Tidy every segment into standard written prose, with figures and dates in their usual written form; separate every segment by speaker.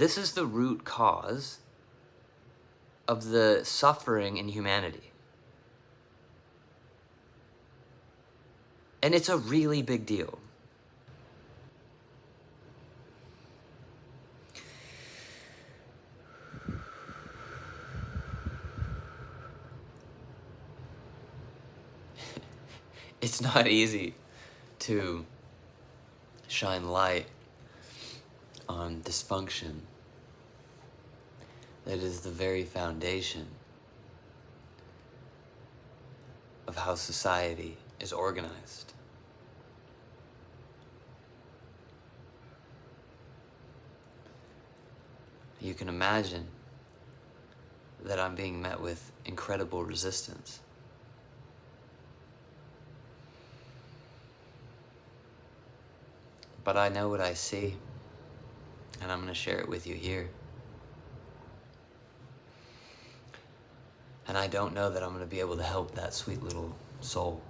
Speaker 1: this is the root cause of the suffering in humanity. And it's a really big deal. It's not easy to shine light on dysfunction that is the very foundation of how society is organized. You can imagine that I'm being met with incredible resistance. But I know what I see, and I'm going to share it with you here. And I don't know that I'm going to be able to help that sweet little soul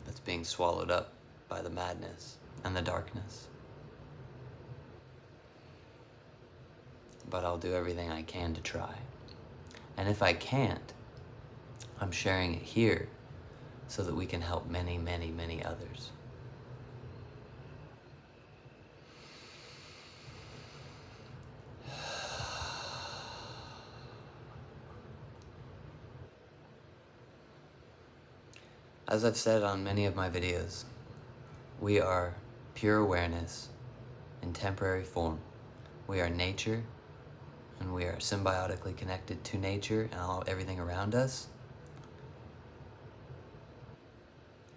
Speaker 1: that's being swallowed up by the madness and the darkness. But I'll do everything I can to try. And if I can't, I'm sharing it here so that we can help many, many, many others. As I've said on many of my videos, we are pure awareness in temporary form. We are nature, and we are symbiotically connected to nature and everything around us.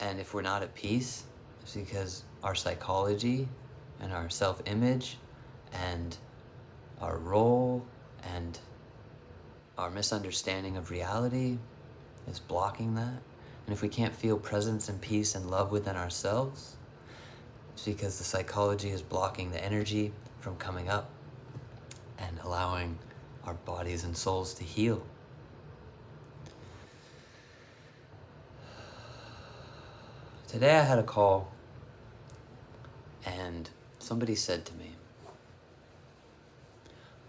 Speaker 1: And if we're not at peace, it's because our psychology and our self-image and our role and our misunderstanding of reality is blocking that. And if we can't feel presence and peace and love within ourselves, it's because the psychology is blocking the energy from coming up and allowing our bodies and souls to heal. Today I had a call and somebody said to me,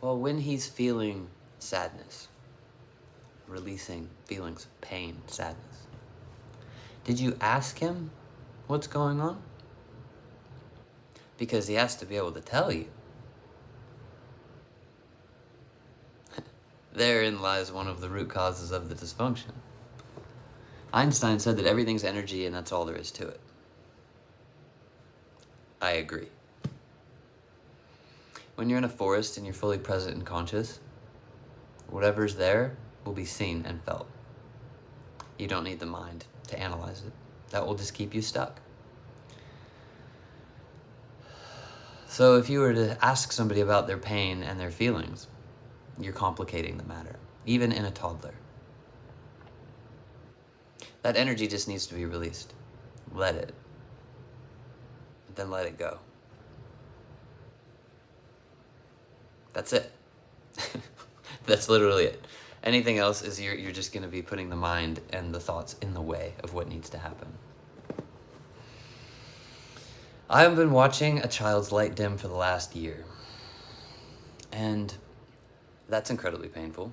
Speaker 1: well, when he's feeling sadness, releasing feelings of pain, sadness, did you ask him what's going on? Because he has to be able to tell you. Therein lies one of the root causes of the dysfunction. Einstein said that everything's energy and that's all there is to it. I agree. When you're in a forest and you're fully present and conscious, whatever's there will be seen and felt. You don't need the mind to analyze it. That will just keep you stuck. So if you were to ask somebody about their pain and their feelings, you're complicating the matter, even in a toddler. That energy just needs to be released. Let it. Then let it go. That's it. That's literally it. Anything else is you're just going to be putting the mind and the thoughts in the way of what needs to happen. I have been watching a child's light dim for the last year. And that's incredibly painful.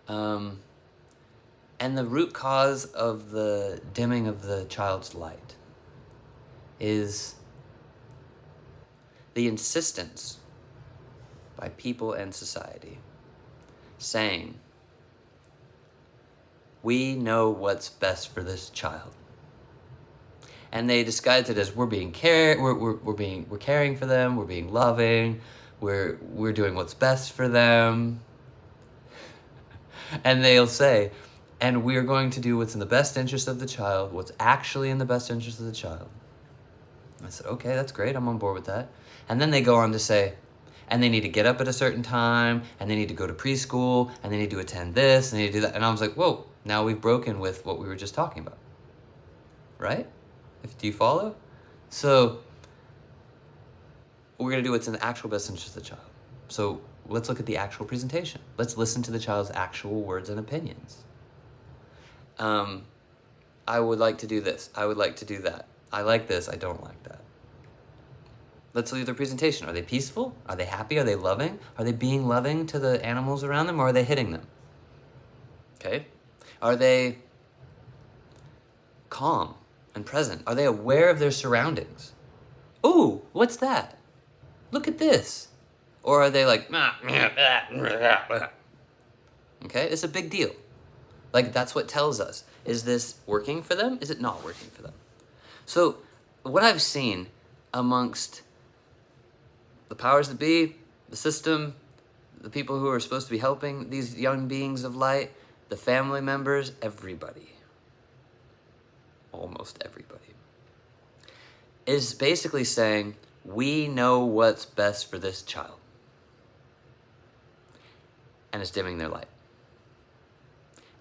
Speaker 1: And the root cause of the dimming of the child's light is the insistence by people and society saying, we know what's best for this child. And they disguise it as we're caring for them, we're being loving, we're doing what's best for them. And they'll say, and we're going to do what's in the best interest of the child, what's actually in the best interest of the child. I said, okay, that's great, I'm on board with that. And then they go on to say, and they need to get up at a certain time, and they need to go to preschool, and they need to attend this, and they need to do that. And I was like, whoa, now we've broken with what we were just talking about. Right? Do you follow? So we're going to do what's in the actual best interest of the child. So let's look at the actual presentation. Let's listen to the child's actual words and opinions. I would like to do this. I would like to do that. I like this. I don't like that. Let's leave their presentation. Are they peaceful? Are they happy? Are they loving? Are they being loving to the animals around them, or are they hitting them? Okay? Are they calm and present? Are they aware of their surroundings? Ooh, what's that? Look at this. Or are they like, okay? It's a big deal. Like, that's what tells us. Is this working for them? Is it not working for them? So, what I've seen amongst the powers that be, the system, the people who are supposed to be helping these young beings of light, the family members, everybody, almost everybody, is basically saying, we know what's best for this child. And it's dimming their light.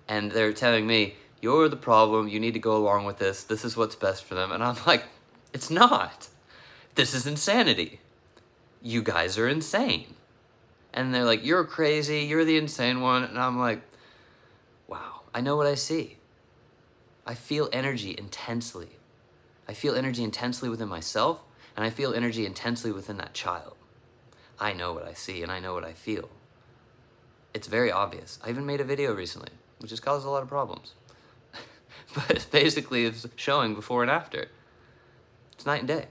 Speaker 1: And they're telling me, you're the problem, you need to go along with this is what's best for them. And I'm like, it's not. This is insanity. You guys are insane. And they're like, you're crazy, you're the insane one. And I'm like, wow, I know what I see. I feel energy intensely. I feel energy intensely within myself, and I feel energy intensely within that child. I know what I see, and I know what I feel. It's very obvious. I even made a video recently, which has caused a lot of problems. But basically it's showing before and after. It's night and day.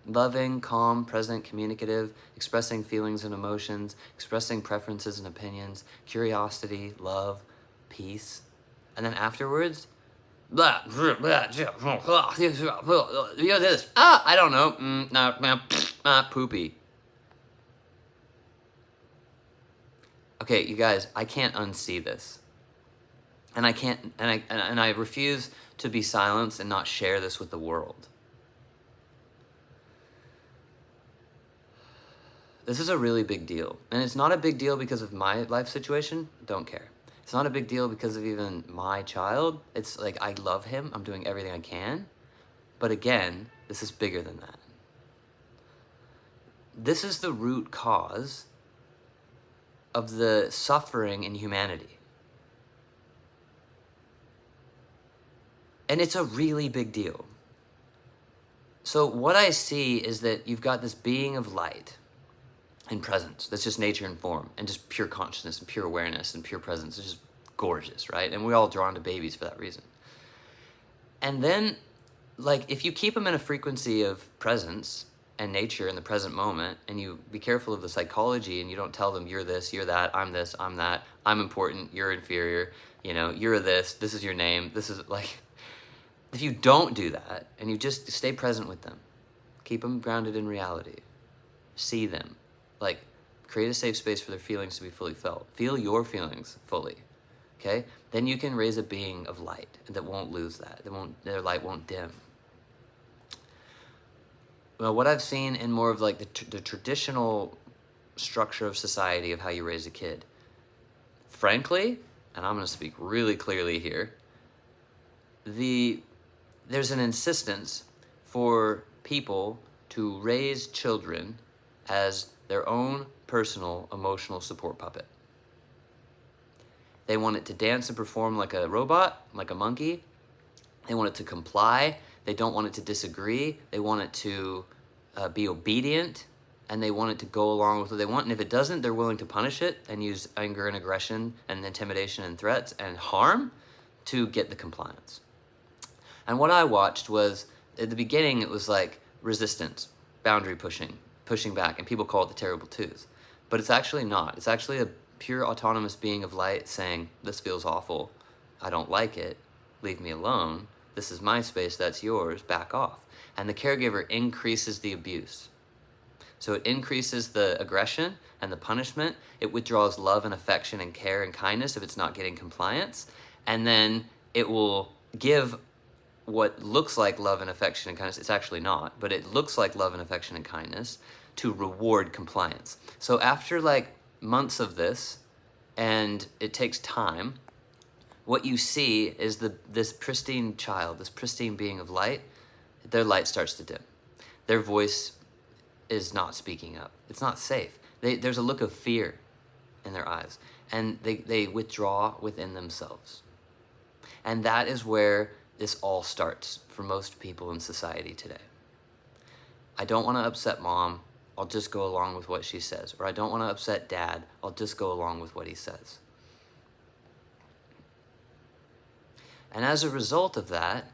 Speaker 1: Loving, calm, present, communicative, expressing feelings and emotions, expressing preferences and opinions, curiosity, love, peace. And then afterwards, blah, blah, blah, blah, this. I don't know. Poopy. Okay, you guys, I can't unsee this. And I can't, and I refuse to be silenced and not share this with the world. This is a really big deal. And it's not a big deal because of my life situation. Don't care. It's not a big deal because of even my child. It's like, I love him. I'm doing everything I can. But again, this is bigger than that. This is the root cause of the suffering in humanity. And it's a really big deal. So what I see is that you've got this being of light and presence. That's just nature and form, and just pure consciousness and pure awareness and pure presence. It's just gorgeous, right? And we're all drawn to babies for that reason. And then, like, if you keep them in a frequency of presence and nature in the present moment, and you be careful of the psychology, and you don't tell them you're this, you're that, I'm this, I'm that, I'm important, you're inferior, you know, you're this is your name, this is like, if you don't do that, and you just stay present with them, keep them grounded in reality, see them, like, create a safe space for their feelings to be fully felt. Feel your feelings fully, okay? Then you can raise a being of light that won't lose that. Their light won't dim. Well, what I've seen in more of like the traditional structure of society of how you raise a kid, frankly, and I'm going to speak really clearly here, there's an insistence for people to raise children as their own personal emotional support puppet. They want it to dance and perform like a robot, like a monkey. They want it to comply. They don't want it to disagree. They want it to be obedient, and they want it to go along with what they want. And if it doesn't, they're willing to punish it and use anger and aggression and intimidation and threats and harm to get the compliance. And what I watched was, at the beginning, it was like resistance, boundary pushing back, and people call it the terrible twos. But it's actually not. It's actually a pure autonomous being of light saying, this feels awful, I don't like it, leave me alone, this is my space, that's yours, back off. And the caregiver increases the abuse. So it increases the aggression and the punishment, it withdraws love and affection and care and kindness if it's not getting compliance, and then it will give what looks like love and affection and kindness, it's actually not, but it looks like love and affection and kindness to reward compliance. So after like months of this, and it takes time, what you see is this pristine child, this pristine being of light, their light starts to dim. Their voice is not speaking up. It's not safe. There's a look of fear in their eyes, and they withdraw within themselves. And that is where this all starts for most people in society today. I don't want to upset mom, I'll just go along with what she says. Or I don't want to upset dad, I'll just go along with what he says. And as a result of that,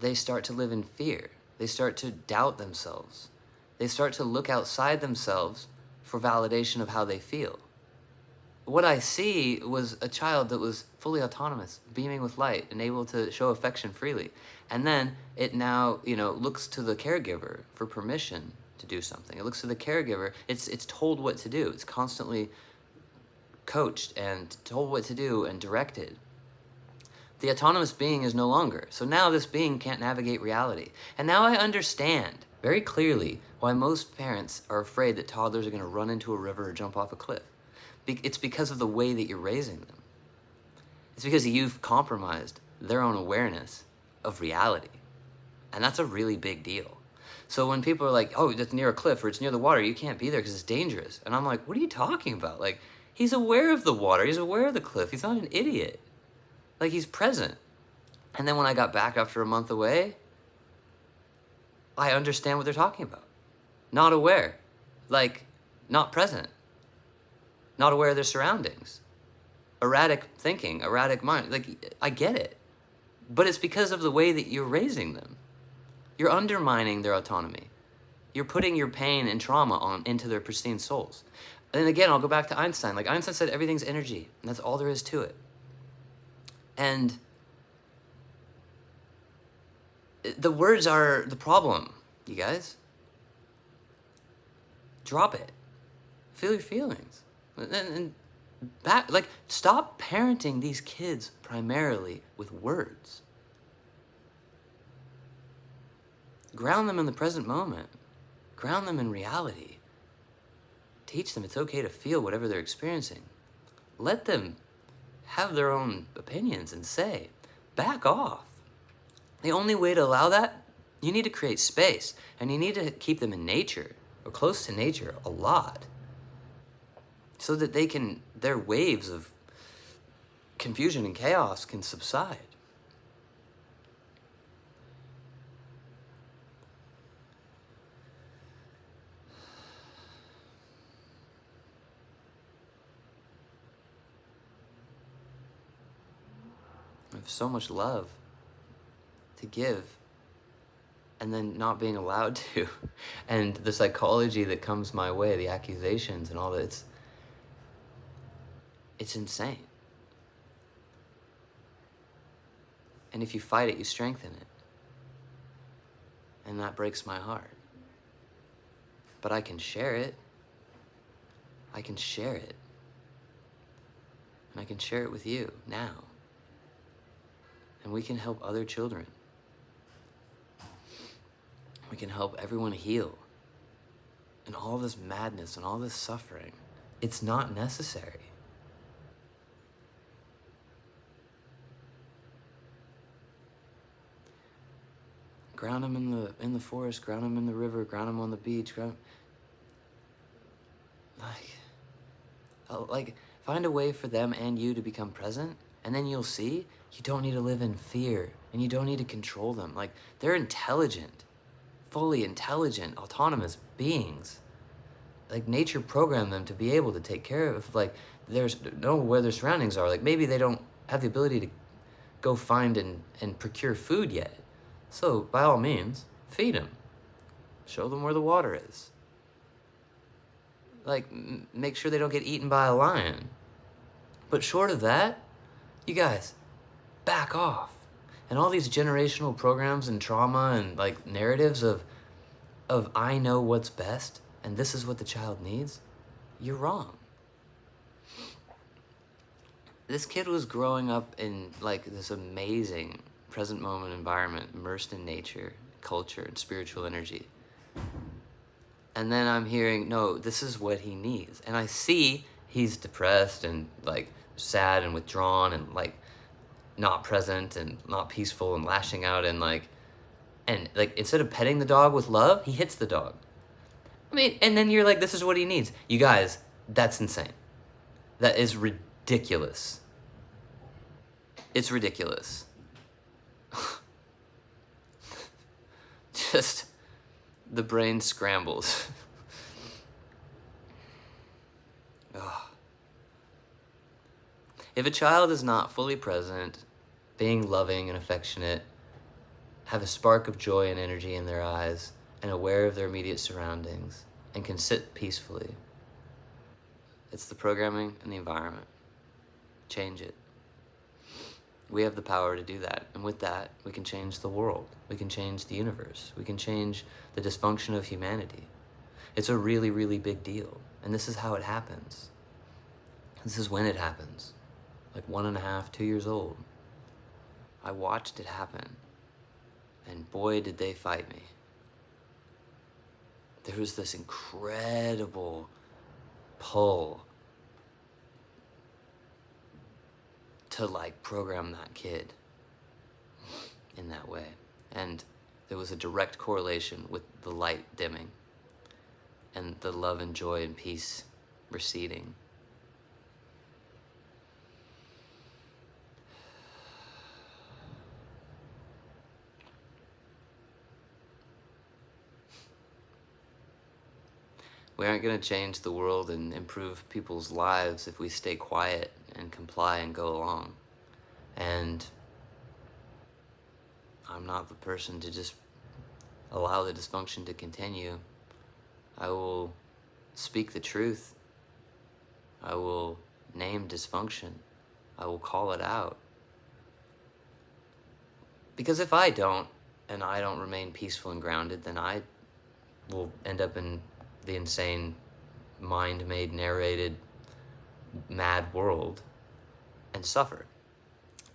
Speaker 1: they start to live in fear. They start to doubt themselves. They start to look outside themselves for validation of how they feel. What I see was a child that was fully autonomous, beaming with light, and able to show affection freely. And then it now, looks to the caregiver for permission to do something. It looks to the caregiver. It's told what to do. It's constantly coached and told what to do and directed. The autonomous being is no longer. So now this being can't navigate reality. And now I understand very clearly why most parents are afraid that toddlers are going to run into a river or jump off a cliff. It's because of the way that you're raising them. It's because you've compromised their own awareness of reality. And that's a really big deal. So when people are like, oh, it's near a cliff or it's near the water, you can't be there because it's dangerous. And I'm like, what are you talking about? Like, he's aware of the water. He's aware of the cliff. He's not an idiot. Like, he's present. And then when I got back after a month away, I understand what they're talking about. Not aware. Like, not present. Not aware of their surroundings. Erratic thinking, erratic mind. Like, I get it. But it's because of the way that you're raising them. You're undermining their autonomy. You're putting your pain and trauma into their pristine souls. And again, I'll go back to Einstein. Like, Einstein said everything's energy, and that's all there is to it. And the words are the problem, you guys. Drop it. Feel your feelings. And stop parenting these kids primarily with words. Ground them in the present moment. Ground them in reality. Teach them it's okay to feel whatever they're experiencing. Let them have their own opinions and say, back off. The only way to allow that, you need to create space, and you need to keep them in nature, or close to nature, a lot, so that their waves of confusion and chaos can subside. I have so much love to give, and then not being allowed to, and the psychology that comes my way, the accusations and all that, it's insane. And if you fight it, you strengthen it. And that breaks my heart. But I can share it. I can share it. And I can share it with you now. And we can help other children. We can help everyone heal. And all this madness and all this suffering, it's not necessary. Ground them in the forest, ground them in the river, ground them on the beach, find a way for them and you to become present, and then you'll see you don't need to live in fear, and you don't need to control them. Like, they're intelligent, fully intelligent, autonomous beings. Like, nature programmed them to be able to take care of, know where their surroundings are. Like, maybe they don't have the ability to go find and procure food yet. So, by all means, feed them. Show them where the water is. Like, make sure they don't get eaten by a lion. But short of that, you guys, back off. And all these generational programs and trauma and, narratives of I know what's best, and this is what the child needs, you're wrong. This kid was growing up in, this amazing present moment environment, immersed in nature, culture, and spiritual energy. And then I'm hearing, no, this is what he needs. And I see he's depressed and sad and withdrawn and not present and not peaceful and lashing out and instead of petting the dog with love, he hits the dog. I mean, and then you're like, this is what he needs. You guys, that's insane. That is ridiculous. It's ridiculous. just, the brain scrambles. Ugh. If a child is not fully present, being loving and affectionate, have a spark of joy and energy in their eyes, and aware of their immediate surroundings, and can sit peacefully, it's the programming and the environment. Change it. We have the power to do that, and with that, we can change the world. We can change the universe. We can change the dysfunction of humanity. It's a really, really big deal, and this is how it happens. This is when it happens. Like 1.5, 2 years old. I watched it happen, and boy, did they fight me. There was this incredible pull to like program that kid in that way. And there was a direct correlation with the light dimming and the love and joy and peace receding. We aren't going to change the world and improve people's lives if we stay quiet and comply and go along. And I'm not the person to just allow the dysfunction to continue. I will speak the truth. I will name dysfunction. I will call it out. Because if I don't, and I don't remain peaceful and grounded, then I will end up in the insane, mind-made, narrated, mad world and suffer.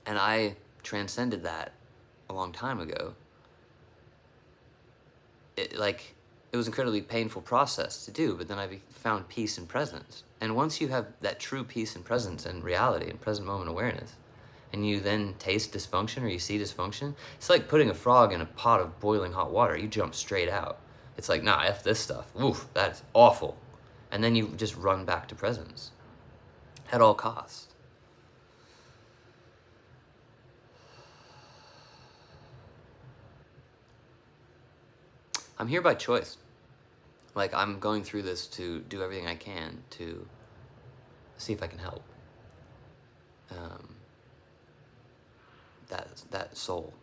Speaker 1: And I transcended that a long time ago. It was an incredibly painful process to do, but then I found peace and presence. And once you have that true peace and presence and reality and present moment awareness, and you then taste dysfunction or you see dysfunction, it's like putting a frog in a pot of boiling hot water. You jump straight out. It's like, nah, F this stuff. Oof, that's awful. And then you just run back to presence at all costs. I'm here by choice. Like, I'm going through this to do everything I can to see if I can help that soul.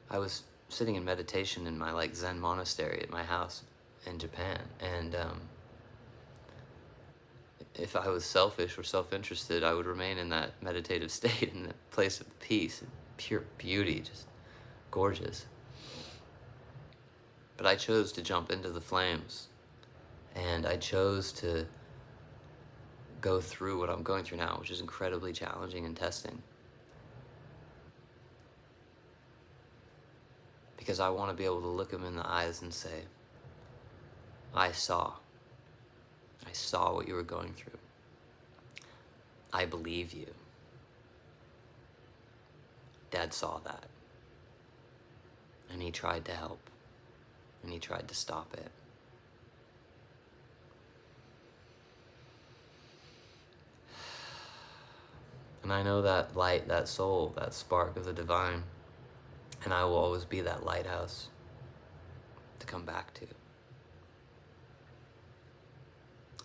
Speaker 1: I was sitting in meditation in my Zen monastery at my house in Japan, and if I was selfish or self-interested, I would remain in that meditative state, in that place of peace and pure beauty, just gorgeous. But I chose to jump into the flames, and I chose to go through what I'm going through now, which is incredibly challenging and testing. Because I want to be able to look them in the eyes and say, I saw what you were going through. I believe you. Dad saw that. And he tried to help. And he tried to stop it. And I know that light, that soul, that spark of the divine, and I will always be that lighthouse to come back to.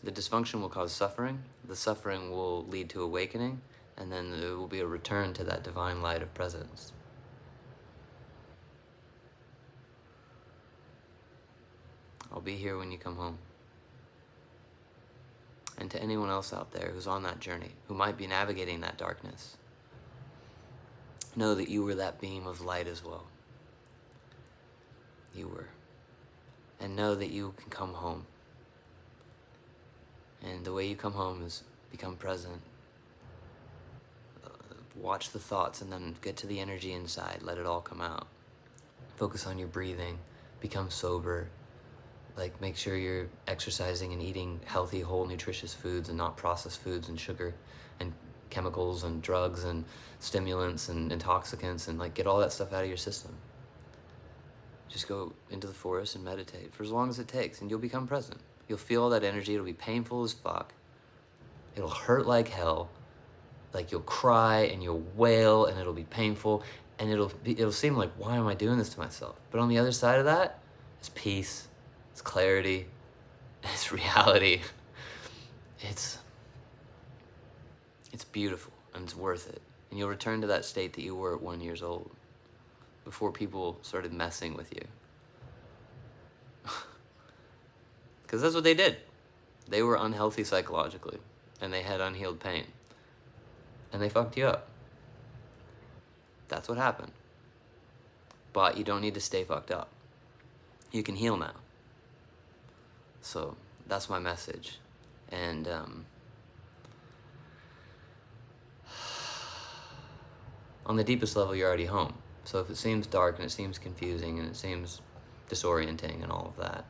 Speaker 1: The dysfunction will cause suffering, the suffering will lead to awakening, and then there will be a return to that divine light of presence. I'll be here when you come home. And to anyone else out there who's on that journey, who might be navigating that darkness, know that you were that beam of light as well. You were. And know that you can come home. And the way you come home is become present. Watch the thoughts and then get to the energy inside. Let it all come out. Focus on your breathing. Become sober. Like, make sure you're exercising and eating healthy, whole, nutritious foods and not processed foods and sugar and chemicals and drugs and stimulants and intoxicants, and like get all that stuff out of your system. Just go into the forest and meditate for as long as it takes, and you'll become present. You'll feel all that energy. It'll be painful as fuck. It'll hurt like hell. Like, you'll cry and you'll wail and it'll be painful, And it'll seem like, why am I doing this to myself? But on the other side of that is peace, it's clarity, it's reality. It's beautiful, and it's worth it. And you'll return to that state that you were at 1 year old, before people started messing with you. Because that's what they did. They were unhealthy psychologically, and they had unhealed pain. And they fucked you up. That's what happened. But you don't need to stay fucked up. You can heal now. So that's my message. And on the deepest level, you're already home. So if it seems dark and it seems confusing and it seems disorienting and all of that,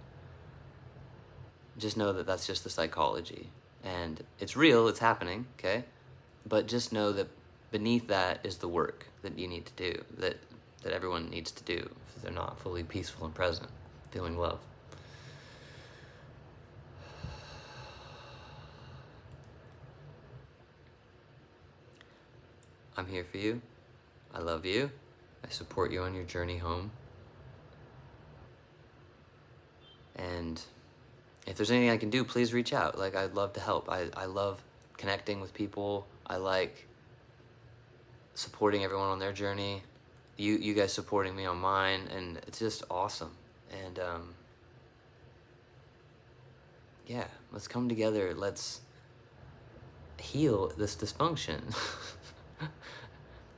Speaker 1: just know that that's just the psychology. And it's real, it's happening, okay? But just know that beneath that is the work that you need to do, that everyone needs to do if they're not fully peaceful and present, feeling love. I'm here for you. I love you. I support you on your journey home. And if there's anything I can do, please reach out. Like, I'd love to help. I love connecting with people. I like supporting everyone on their journey. You guys supporting me on mine, and it's just awesome. And yeah, let's come together. Let's heal this dysfunction.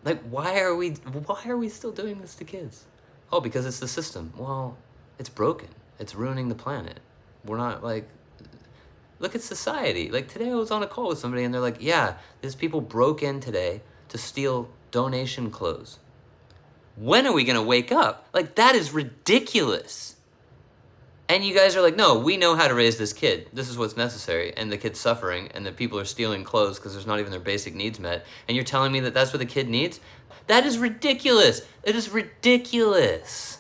Speaker 1: Like, why are we still doing this to kids? Oh, because it's the system. Well, it's broken. It's ruining the planet. We're not, like, look at society. Like, today I was on a call with somebody and they're like, yeah, these people broke in today to steal donation clothes. When are we gonna wake up? Like, that is ridiculous. And you guys are like, no, we know how to raise this kid. This is what's necessary. And the kid's suffering, and the people are stealing clothes because there's not even their basic needs met. And you're telling me that that's what the kid needs? That is ridiculous. It is ridiculous.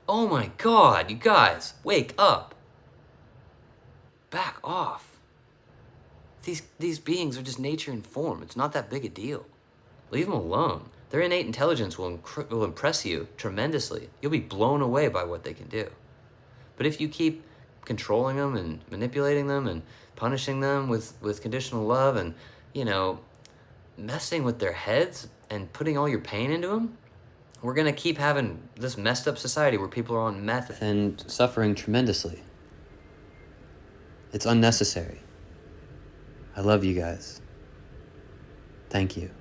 Speaker 1: Oh my God, you guys, wake up. Back off. These beings are just nature in form. It's not that big a deal. Leave them alone. Their innate intelligence will impress you tremendously. You'll be blown away by what they can do. But if you keep controlling them and manipulating them and punishing them with conditional love and, you know, messing with their heads and putting all your pain into them, we're going to keep having this messed up society where people are on meth and suffering tremendously. It's unnecessary. I love you guys. Thank you.